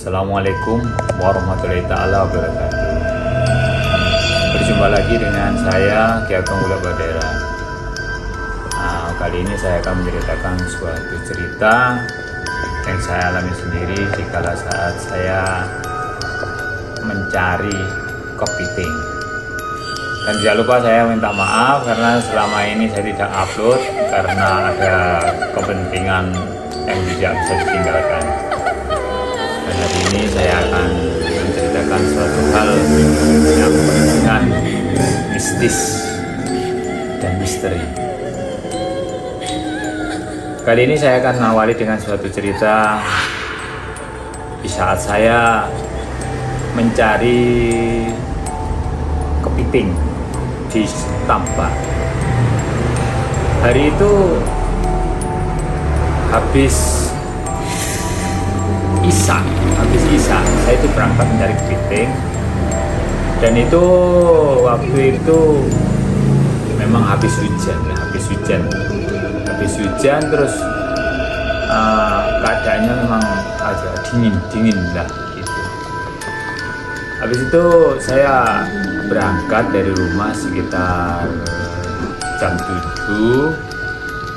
Assalamualaikum warahmatullahi taala wabarakatuh. Berjumpa lagi dengan saya Ki Ageng Gula Badera. Kali ini saya akan menceritakan suatu cerita yang saya alami sendiri di kala saat saya mencari kepiting. Dan jangan lupa saya minta maaf karena selama ini saya tidak upload karena ada kepentingan yang tidak bisa ditinggalkan. Dan hari ini saya akan menceritakan suatu hal yang berhubungan mistis dan misteri. Kali ini saya akan mengawali dengan suatu cerita di saat saya mencari kepiting di tambak. Hari itu habis Isya saya itu berangkat mencari kepiting, dan itu waktu itu memang habis hujan terus keadaannya memang agak dingin lah gitu. Habis itu saya berangkat dari rumah sekitar jam 7,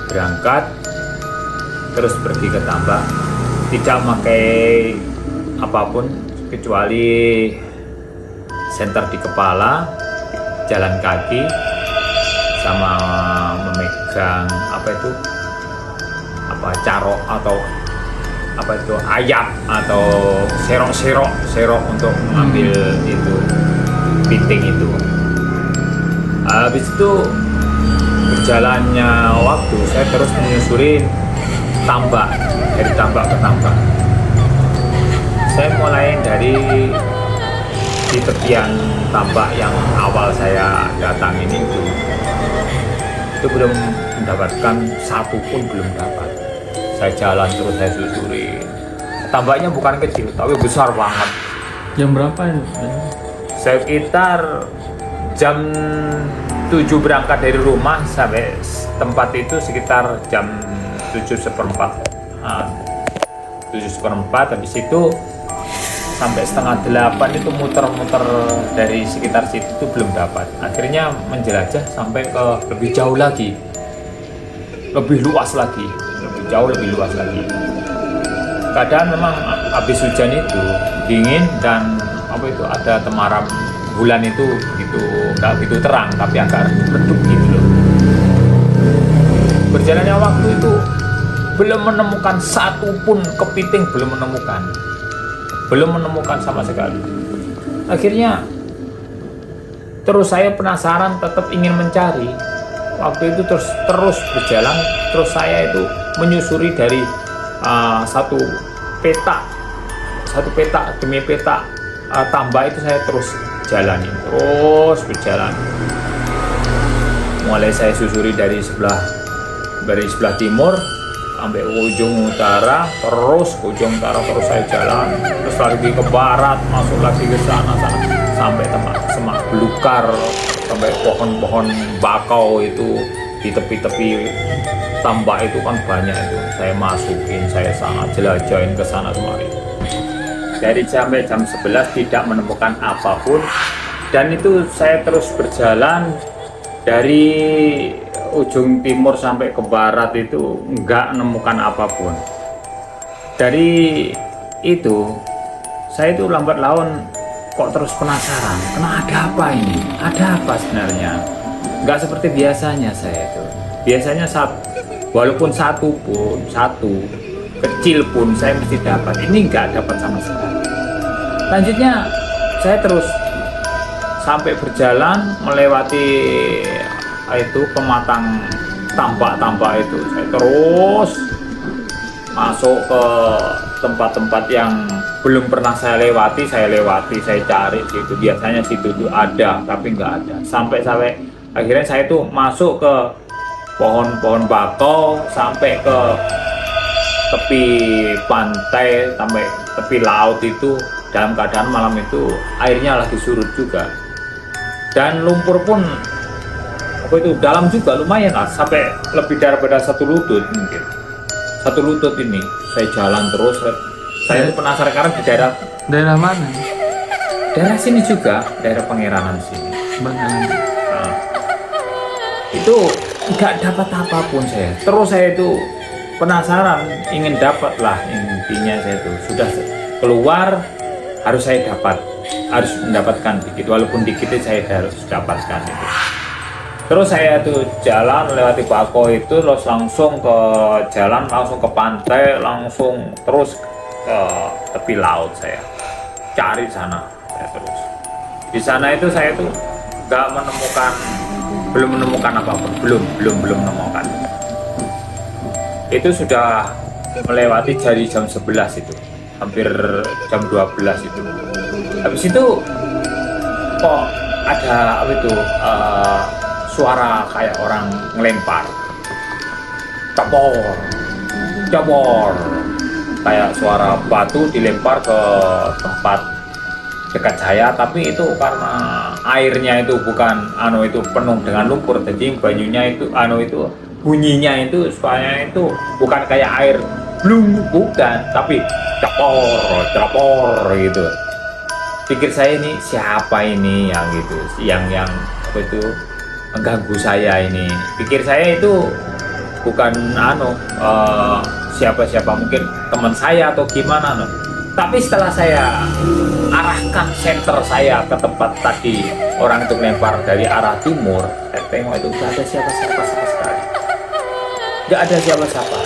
berangkat terus pergi ke tambak, tidak memakai apapun kecuali senter di kepala, jalan kaki, sama memegang carok atau ayat atau serok untuk mengambil itu piting itu. Habis itu berjalannya waktu saya terus menyusuri tambak, dari tambak ke tambak. Saya mulai dari di tepian tambak yang awal saya datang ini itu belum mendapatkan satu pun, belum dapat. Saya jalan terus, saya susuri. Tambaknya bukan kecil tapi besar banget. Jam berapa ya? Sekitar jam 7 berangkat dari rumah sampai tempat itu sekitar jam 7:15. 7:15, habis itu sampai setengah 8 itu muter-muter dari sekitar situ itu belum dapat. Akhirnya menjelajah sampai ke lebih jauh lagi, lebih luas lagi. Keadaan memang habis hujan itu dingin dan ada temaram bulan itu gitu, nggak begitu terang tapi agak redup gitu loh. Berjalannya waktu itu belum menemukan satu pun kepiting, belum menemukan sama sekali. Akhirnya terus saya penasaran, tetap ingin mencari. Waktu itu terus berjalan, terus saya itu menyusuri dari satu peta demi peta tambak itu saya terus berjalan. Mulai saya susuri dari sebelah timur sampai ujung utara, terus saya jalan, terus lagi ke barat, masuk lagi ke sana sampai tempat semak belukar, sampai pohon-pohon bakau itu di tepi-tepi tambak itu kan banyak itu. Saya masukin, saya sangat jelajahin ke sana kemari. Dari sampai jam 11 tidak menemukan apapun, dan itu saya terus berjalan dari ujung timur sampai ke barat itu nggak menemukan apapun. Dari itu saya itu lambat laun kok terus penasaran, ada apa sebenarnya. Nggak seperti biasanya saya itu. Biasanya walaupun satu kecil pun saya mesti dapat. Ini nggak dapat sama sekali. Lanjutnya saya terus sampai berjalan melewati itu pematang tambak itu. Saya terus masuk ke tempat-tempat yang belum pernah saya lewati, saya cari situ. Biasanya situ tuh ada tapi nggak ada. Sampai akhirnya saya tuh masuk ke pohon-pohon bakau, sampai ke tepi pantai, sampai tepi laut itu. Dalam keadaan malam itu airnya lagi surut juga, dan lumpur pun dalam juga lumayan lah, sampai lebih daripada satu lutut mungkin. Ini saya jalan terus Saya tuh penasaran karena di Daerah mana? daerah sini juga, daerah Pengiranan sini. Bangkalan. Nah, itu nggak dapat apapun saya. Terus saya itu penasaran, ingin dapat lah, intinya saya itu sudah keluar harus saya dapat, harus mendapatkan dikit, walaupun dikit itu saya harus dapatkan itu. Terus saya tuh jalan lewati Bako itu, terus langsung ke jalan, langsung ke pantai, langsung terus ke tepi laut saya cari sana. Saya terus di sana itu saya tuh nggak menemukan, belum menemukan apapun, belum menemukan. Itu sudah melewati jam 11 itu, hampir jam 12 itu. Habis itu kok ada apa itu suara kayak orang ngelempar, capor, kayak suara batu dilempar ke tempat dekat saya. Tapi itu karena airnya itu bukan itu penuh dengan lumpur, jadi banyunya itu itu bunyinya itu suaranya itu bukan kayak air blung, bukan, tapi capor gitu. Pikir saya, ini siapa ini yang gitu, yang apa itu mengganggu saya ini. Pikir saya itu bukan siapa-siapa, mungkin teman saya atau gimana. Tapi setelah saya arahkan senter saya ke tempat tadi orang itu melempar dari arah timur, saya tengok itu nggak ada siapa-siapa sama sekali. Nggak ada siapa-siapa,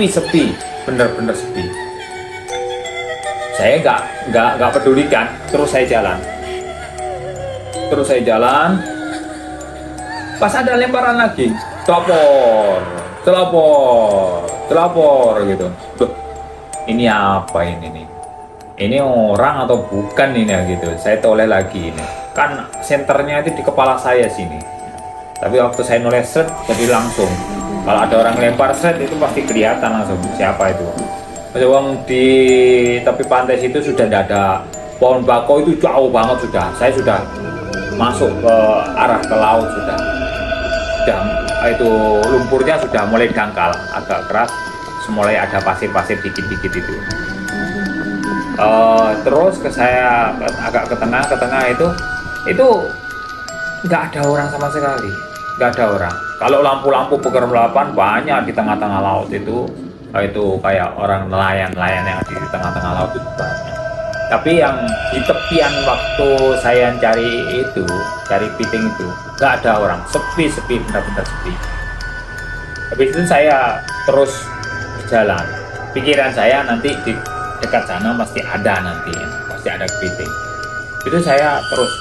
sepi, bener-bener sepi. Saya nggak pedulikan, terus saya jalan. Pas ada lemparan lagi, celapor gitu. Duh, ini apa ini nih? Ini orang atau bukan ini ya gitu. Saya toleh lagi ini. Kan senternya itu di kepala saya sini. Tapi waktu saya noleh set, jadi langsung. Kalau ada orang lempar set itu pasti kelihatan langsung siapa itu. Uang di tepi pantai situ sudah tidak ada pohon bako, itu jauh banget sudah. Saya sudah masuk ke arah ke laut sudah itu lumpurnya sudah mulai dangkal, agak keras, mulai ada pasir-pasir dikit-dikit itu. Terus saya agak ke tengah itu nggak ada orang sama sekali, nggak ada orang. Kalau lampu-lampu bergelapan banyak di tengah-tengah laut itu kayak orang nelayan yang ada di tengah-tengah laut itu banyak. Tapi yang di tepian waktu saya cari piting itu nggak ada orang, sepi, benar-benar sepi. Habis itu saya terus jalan, pikiran saya nanti di dekat sana pasti ada kepiting. Itu saya terus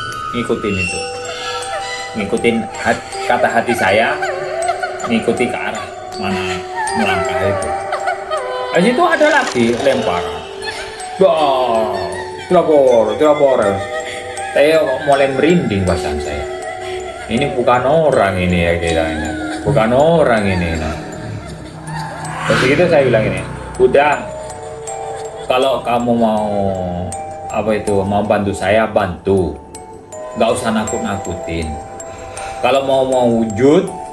ngikutin kata hati saya, ngikuti ke arah mana melangkah itu. Habis itu ada lagi lemparan, celapor. Saya mulai merinding badan saya. Ini bukan orang ini ya kayaknya, bukan orang ini. Terus gitu saya bilang ini, udah, kalau kamu mau mau bantu saya, bantu, nggak usah nakut-nakutin. Kalau mau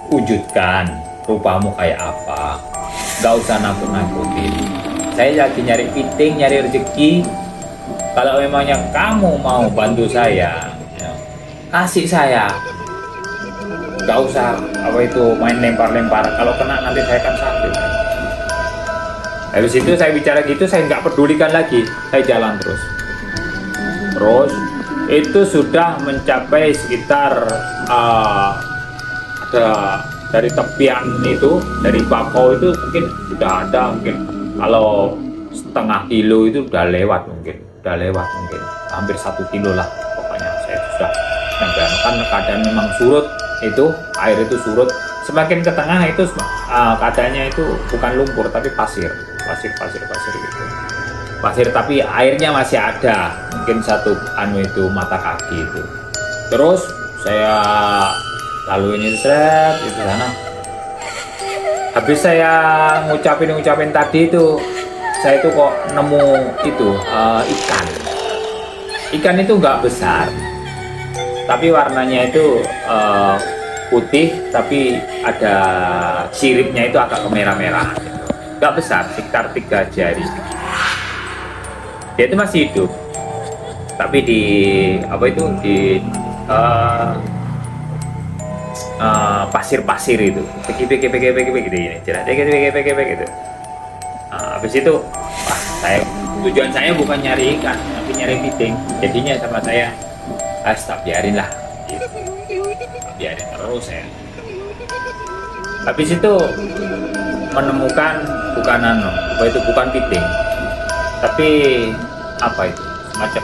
wujudkan rupamu kayak apa, nggak usah nakut-nakutin. Saya lagi nyari piting, nyari rezeki. Kalau memangnya kamu mau bantu saya, kasih saya, nggak usah main lempar-lempar. Kalau kena nanti saya akan sakit. Habis itu saya bicara gitu, saya nggak pedulikan lagi, saya jalan terus itu sudah mencapai sekitar ada dari tepian itu, dari Bako itu mungkin sudah ada, mungkin kalau setengah kilo itu udah lewat mungkin hampir 1 kilo lah pokoknya. Saya sudah kan keadaan memang surut, itu air itu surut. Semakin ke tengah itu keadaannya itu bukan lumpur tapi pasir gitu. Pasir tapi airnya masih ada, mungkin satu itu mata kaki itu. Terus saya lalu ini itu sana. Habis saya ngucapin tadi itu, saya itu kok nemu itu ikan itu nggak besar, tapi warnanya itu putih, tapi ada siripnya itu agak kemerah-merah. Nggak besar, sekitar 3 jari. dia itu masih hidup, tapi di apa itu di pasir-pasir itu peki gitu ya, gitu. Habis itu tujuan saya bukan nyari ikan tapi nyari piting, jadinya sama saya stop, biarin lah gitu. Biarin terus ya. Habis itu menemukan bukan piting tapi apa itu semacam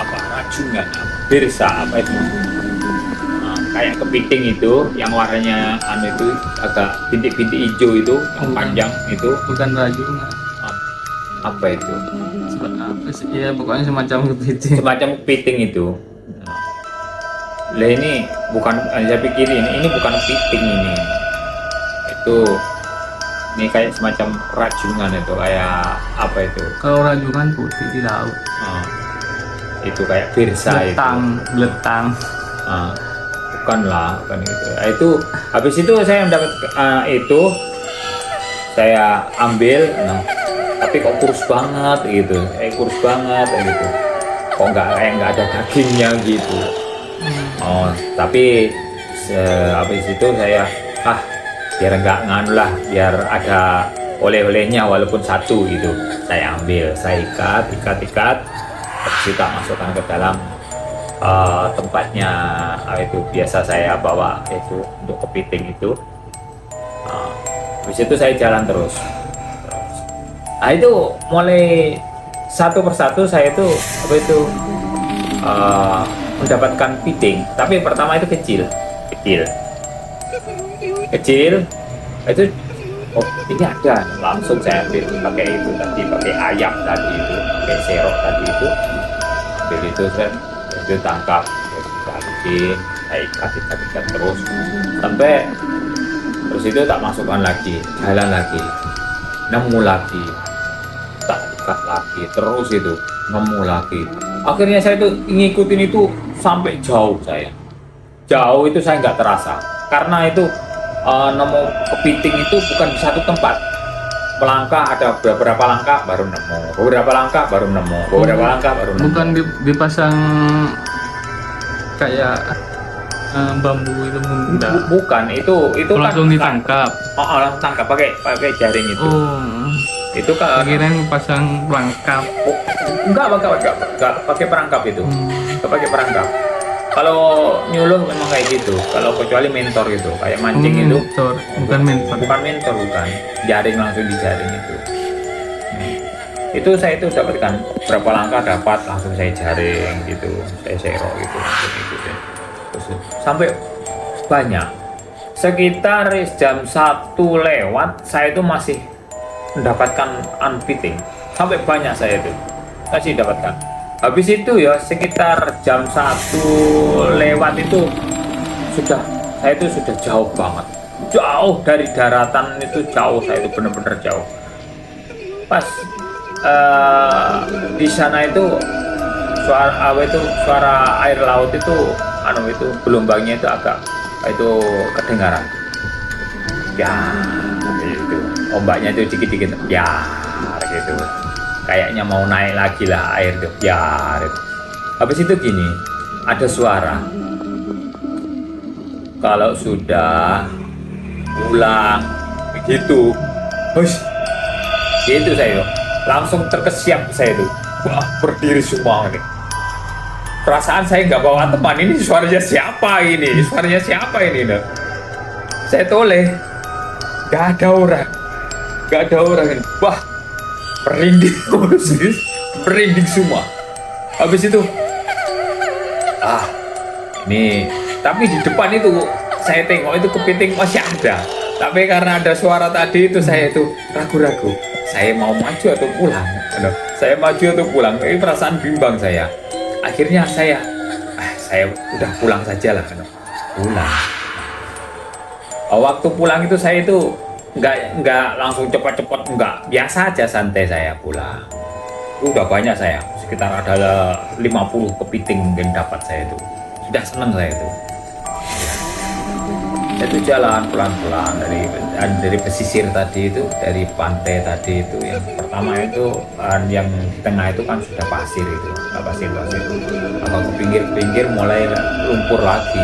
apa racungan, birsa apa itu, kayak kepiting itu yang warnanya itu agak bintik-bintik hijau itu yang panjang itu. Bukan rajungan. Apa itu? Apa sih? Ya pokoknya semacam kepiting. Semacam kepiting itu. Lah ini bukan, saya pikir ini bukan kepiting ini. Ini kayak semacam rajungan itu, kayak apa itu? Kalau rajungan putih di laut. Itu kayak birsa Beletang. Bukan itu. Itu habis itu saya mendapat itu saya ambil, tapi kok kurus banget gitu, gitu. Kok nggak ada dagingnya gitu. Tapi habis itu saya biar nggak nganu lah, biar ada oleh-olehnya walaupun satu gitu. Saya ambil, saya ikat, terus kita masukkan ke dalam tempatnya itu biasa saya bawa itu untuk kepiting itu. Habis itu saya jalan terus. Itu mulai satu persatu saya itu mendapatkan piting, tapi pertama itu kecil itu. Ini ada, langsung saya ambil pakai itu tadi, pakai ayam tadi itu, pakai serok tadi itu, ambil itu saya tangkap, saya ikat terus sampai terus itu tak masukkan lagi, jalan lagi, nemu lagi, tak ikat lagi, terus itu nemu lagi. Akhirnya saya itu ngikutin itu sampai jauh itu saya nggak terasa, karena itu nemu kepiting itu bukan di satu tempat. Melangkah ada beberapa langkah baru nemu, beberapa langkah baru nemu. Bukan dipasang kayak bambu itu, bukan itu langsung ditangkap. Langsung tangkap pakai jaring itu. Itu kan kirain pasang perangkap. Enggak pakai perangkap itu. Enggak pakai perangkap. Kalau nyuluh memang kayak gitu. Kalau kecuali mentor gitu, kayak mancing itu. Bukan mentor. Bukan. Jaring, langsung di jaring itu. Itu saya itu dapatkan berapa langkah dapat, langsung saya jaring gitu, saya serok gitu, langsung gitu. Terus sampai banyak. Sekitar jam 1 lewat saya itu masih mendapatkan unfitting. Sampai banyak saya itu masih dapatkan. Habis itu ya sekitar jam 1 lewat itu saya itu sudah jauh banget, jauh dari daratan itu, jauh, saya itu benar-benar jauh. Pas di sana itu suara air laut itu gelombangnya itu agak itu kedengaran. Ya itu ombaknya itu dikit-dikit ya gitu. Kayaknya mau naik lagi lah air tuh, ya. Habis itu gini, ada suara. Kalau sudah pulang, begitu, gitu saya, langsung terkesiap saya itu, berdiri semua nih. Perasaan saya nggak bawa teman, ini suaranya siapa ini? Saya toleh, nggak ada orang. Wah, merinding semua. Habis itu ini, tapi di depan itu saya tengok itu kepiting masih ada, tapi karena ada suara tadi itu saya itu ragu-ragu, saya mau maju atau pulang. Ini perasaan bimbang saya. Akhirnya saya udah pulang saja lah, pulang. Waktu pulang itu saya itu nggak langsung cepat-cepat, nggak, biasa aja, santai saya pulang. Itu udah banyak, saya sekitar ada 50 kepiting mungkin dapat saya itu, sudah seneng saya itu. Saya tuh jalan pelan-pelan dari pesisir tadi itu, dari pantai tadi itu, yang pertama itu yang di tengah itu kan sudah pasir itu, nggak pasir-pasir. Kalau ke pinggir-pinggir mulai lumpur lagi,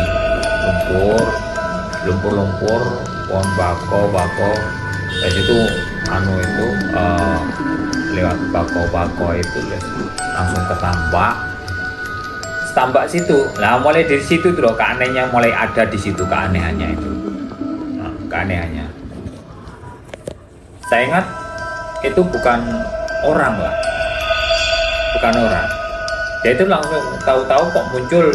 lumpur, pohon bako. Dari situ lewat bako itu langsung ke tambak situ. Nah, mulai dari situ tuh loh keanehannya mulai ada di situ, keanehannya itu. Nah, keanehannya. Saya ingat itu bukan orang lah. Bukan orang. Dia itu langsung tahu-tahu kok muncul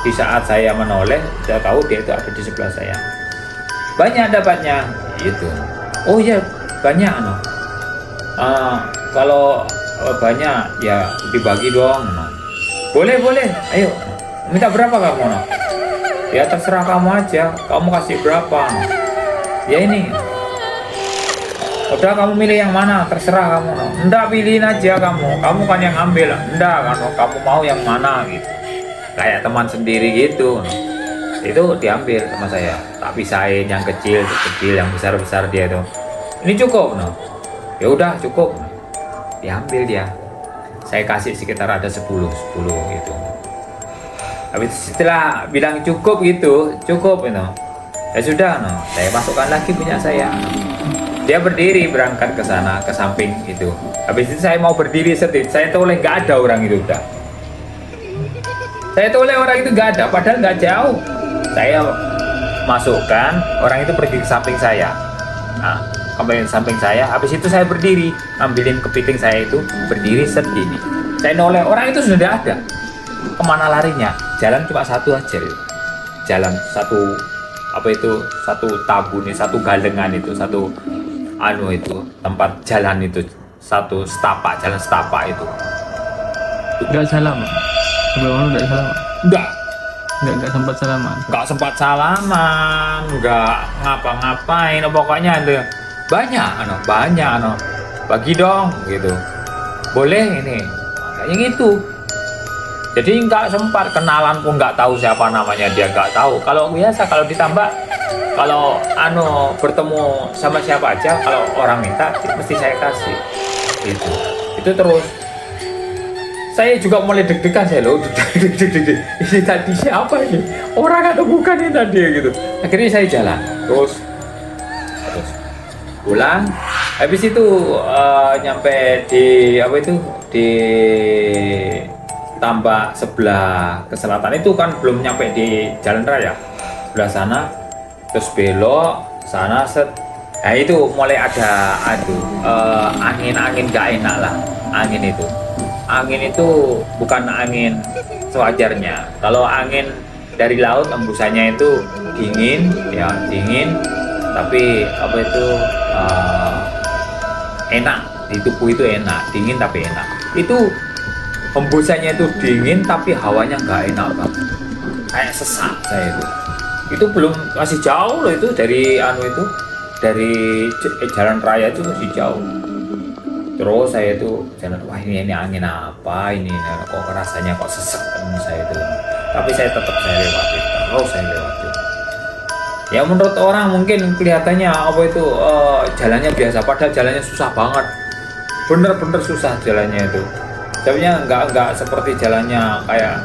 di saat saya menoleh, saya tahu dia itu ada di sebelah saya. Banyak dapatnya gitu. Oh iya, banyak kalau banyak ya dibagi dong. Boleh, ayo. Minta berapa kamu? Ya terserah kamu aja. Kamu kasih berapa? Ya ini. Udah kamu milih yang mana? Terserah kamu. Enggak, pilihin aja kamu. Kamu kan yang ambil. Enggak, kamu mau yang mana gitu. Kayak teman sendiri gitu. Itu diambil sama saya. Tak pisahin yang kecil, yang besar dia itu. Ini cukup, Ya udah cukup. Diambil dia. Saya kasih sekitar ada 10 gitu. Habis setelah bilang cukup gitu, ya sudah, saya masukkan lagi punya saya. Dia berdiri berangkat ke sana, ke samping itu. Habis itu saya mau berdiri setit, saya toleh nggak ada orang itu udah. Saya toleh orang itu nggak ada, padahal nggak jauh. Saya masukkan, orang itu pergi ke samping saya. Nah, kembali samping saya, habis itu saya berdiri, ambilin kepiting saya itu, berdiri set gini. Saya noleh, orang itu sudah ada. Kemana larinya? Jalan cuma satu aja itu. Jalan satu tabun, satu galengan itu, tempat jalan itu, jalan setapak itu. Nggak salam. Sebelumnya nggak salam. Nggak sempat salaman. Nggak sempat salaman, nggak ngapa-ngapain, pokoknya ada banyak bagi dong gitu, boleh ini yang itu. Jadi nggak sempat kenalan pun, nggak tahu siapa namanya dia, nggak tahu. Kalau biasa kalau ditambah, kalau bertemu sama siapa aja, kalau orang minta mesti saya kasih gitu. Itu terus saya juga mulai deg-degan, saya loh ini tadi siapa ini, orang atau bukan ini tadi gitu. Akhirnya saya jalan terus pulang. Habis itu nyampe di di tambak sebelah ke selatan itu kan belum nyampe di jalan raya sebelah sana, terus belok sana set. Nah itu mulai ada angin gak enak lah. Angin itu bukan angin sewajarnya. Kalau angin dari laut embusannya itu dingin, tapi enak di tubuh itu, enak, dingin tapi enak. Itu hembusannya itu dingin tapi hawanya nggak enak banget, kayak sesak saya itu belum, masih jauh loh itu dari dari jalan raya itu masih jauh. Terus saya itu jalan, wah ini angin apa ini kok rasanya kok sesek saya itu, tapi saya tetap lewati. Ya menurut orang mungkin kelihatannya jalannya biasa, padahal jalannya susah banget, bener-bener susah jalannya itu. Sebenarnya nggak seperti jalannya kayak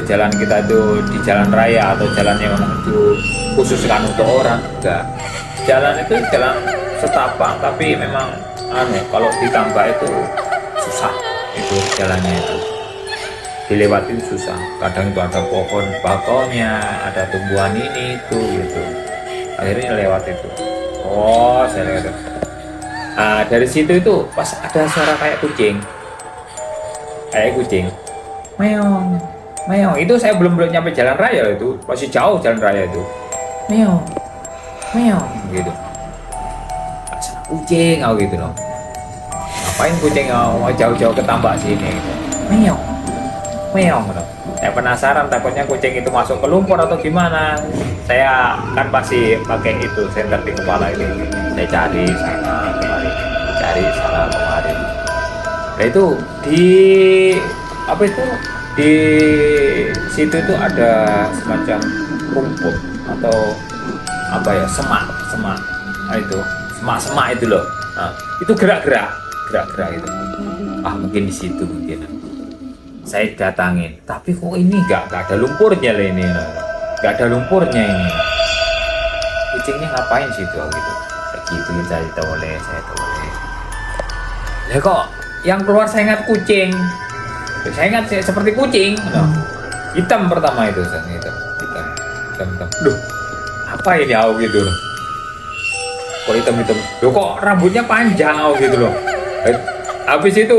jalan kita itu di jalan raya atau jalan yang itu khusus kan untuk orang. Enggak, jalan itu jalan setapak, tapi memang kalau ditambah itu susah, itu jalannya itu dilewatin susah. Kadang itu ada pohon bakonya, ada tumbuhan ini itu gitu. Akhirnya lewat itu. Oh, saya lihat. Nah, dari situ itu pas ada suara kayak kucing, meong. Itu saya belum nyampe jalan raya, itu masih jauh jalan raya itu. Meong gitu. Kucing gitu loh. Ngapain kucing jauh-jauh ke tambak sini gitu. Meong gitu. Saya penasaran, takutnya kucing itu masuk ke lumpur atau gimana. Saya kan pasti pakai itu senter di kepala ini. Saya cari sana kemari. Nah itu di situ itu ada semacam rumput atau apa ya, semak itu, semak itu loh. Nah, itu gerak-gerak itu. Mungkin di situ mungkin. Saya datangin, tapi kok ini nggak ada lumpurnya lah ini, nggak ada lumpurnya ini. Kucingnya ngapain sih itu gitu? Kayak gitu saya toleh. Lah kok yang keluar saya ingat kucing. Saya ingat seperti kucing. Hitam pertama itu, hitam. Duh, apa ini gitu loh? Kok hitam? Loh kok rambutnya panjang gitu loh? Habis itu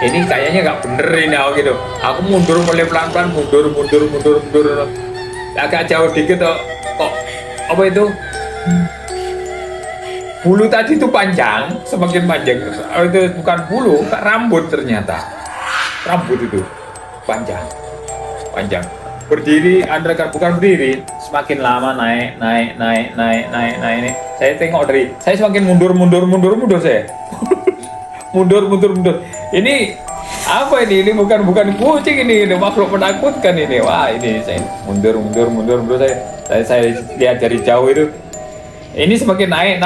ini kayaknya nggak bener ini gitu. Aku mundur mulai pelan-pelan, mundur. Agak jauh dikit kok apa itu? Bulu tadi itu panjang, semakin panjang. Itu bukan bulu, rambut ternyata. Rambut itu panjang. Berdiri, bukan berdiri. Semakin lama naik ini. Saya tengok saya semakin mundur saya. mundur. Ini apa ini? Ini bukan kucing ini makhluk menakutkan ini. Wah, ini saya mundur saya lihat dari jauh itu. Ini semakin naik.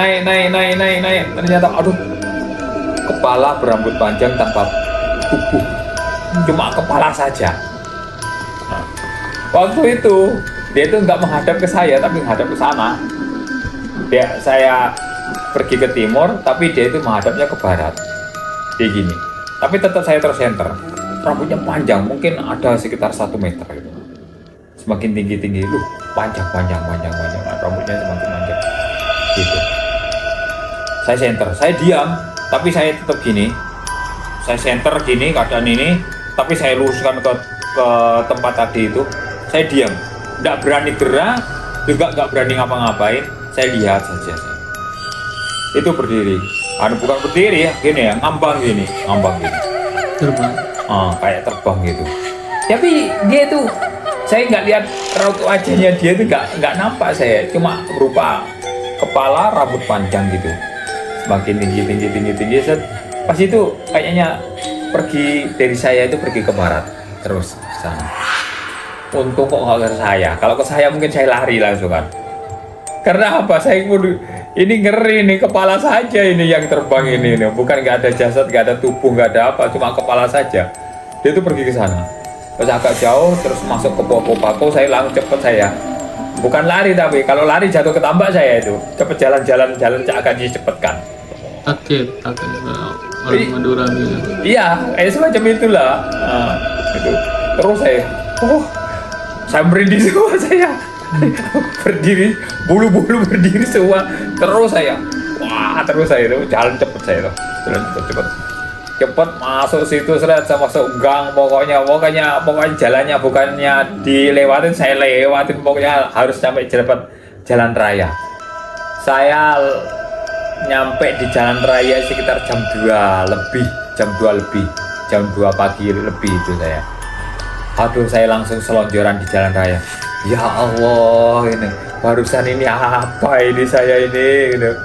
Ternyata aduh, kepala berambut panjang tanpa tubuh. Cuma kepala saja. Nah, waktu itu dia itu nggak menghadap ke saya tapi menghadap ke sana. Saya pergi ke timur tapi dia itu menghadapnya ke barat. Kayak gini. Tapi tetap saya tersenter. Rambutnya panjang, mungkin ada sekitar 1 meter gitu. Semakin tinggi, panjang. Rambutnya semakin panjang. Gitu. Saya center, saya diam, tapi saya tetap gini. Saya center gini keadaan ini, tapi saya luruskan ke tempat tadi itu. Saya diam, nggak berani gerak, juga nggak berani ngapa-ngapain. Saya lihat saja. Itu berdiri. Bukan berdiri ya, gini ya, ngambang gini. Terbang. Kayak terbang gitu. Tapi dia itu, saya nggak lihat raut wajahnya dia itu nggak nampak saya, cuma berupa kepala, rambut panjang gitu. Semakin tinggi. Pas itu kayaknya pergi dari saya itu pergi ke barat terus sana. Untung kok nggak ke saya. Kalau ke saya mungkin saya lari langsung kan. Karena apa? Saya ini ngeri nih, kepala saja ini yang terbang ini. Bukan nggak ada jasad, nggak ada tubuh, nggak ada apa, cuma kepala saja. Dia itu pergi ke sana. Terus agak jauh, terus masuk ke Popo Pako. Saya langsung cepet saya. Bukan lari tapi kalau lari jatuh ke tambak saya itu. Cepet jalan agak dicepetkan. Takut orang Madura gitu. Iya, semacam itulah. Itu. Terus saya merinding semua saya. Berdiri, bulu-bulu berdiri semua. Terus saya itu jalan cepet saya itu. Jalan cepet masuk situ, saya masuk gang, pokoknya jalannya bukannya dilewatin, saya lewatin, pokoknya harus sampai jalan raya. Saya nyampe di jalan raya sekitar jam 2 pagi lebih itu saya. Aduh, saya langsung selonjoran di jalan raya. Ya Allah, ini barusan ini apa ini saya ini gitu.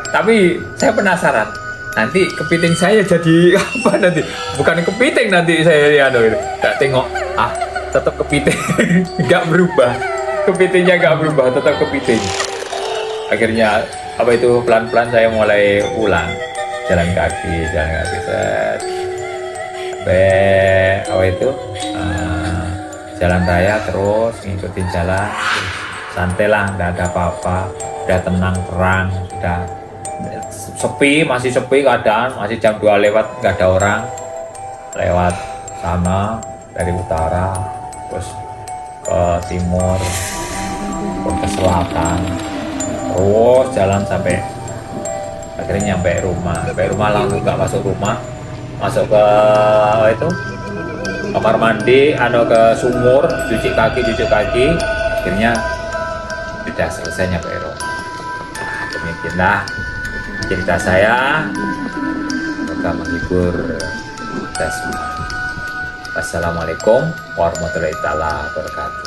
Tapi saya penasaran, nanti kepiting saya jadi apa nanti? Bukan kepiting nanti saya gitu. Nggak tengok, tetap kepiting, nggak berubah. Kepitingnya nggak berubah, tetap kepiting. Akhirnya pelan-pelan saya mulai pulang, jalan kaki set. Jalan raya terus ngikutin jalan, santai lah, nggak ada apa-apa, udah tenang, terang, udah masih sepi keadaan, masih jam 2 lewat, nggak ada orang. Lewat sana dari utara, terus ke timur, ke selatan, terus jalan sampai akhirnya nyampe rumah langsung nggak masuk rumah, masuk ke kamar mandi, ke sumur, cuci kaki, akhirnya sudah selesai nyampe rumah. Demikianlah cerita saya, semoga menghibur kita semua. Wassalamualaikum warahmatullahi wabarakatuh.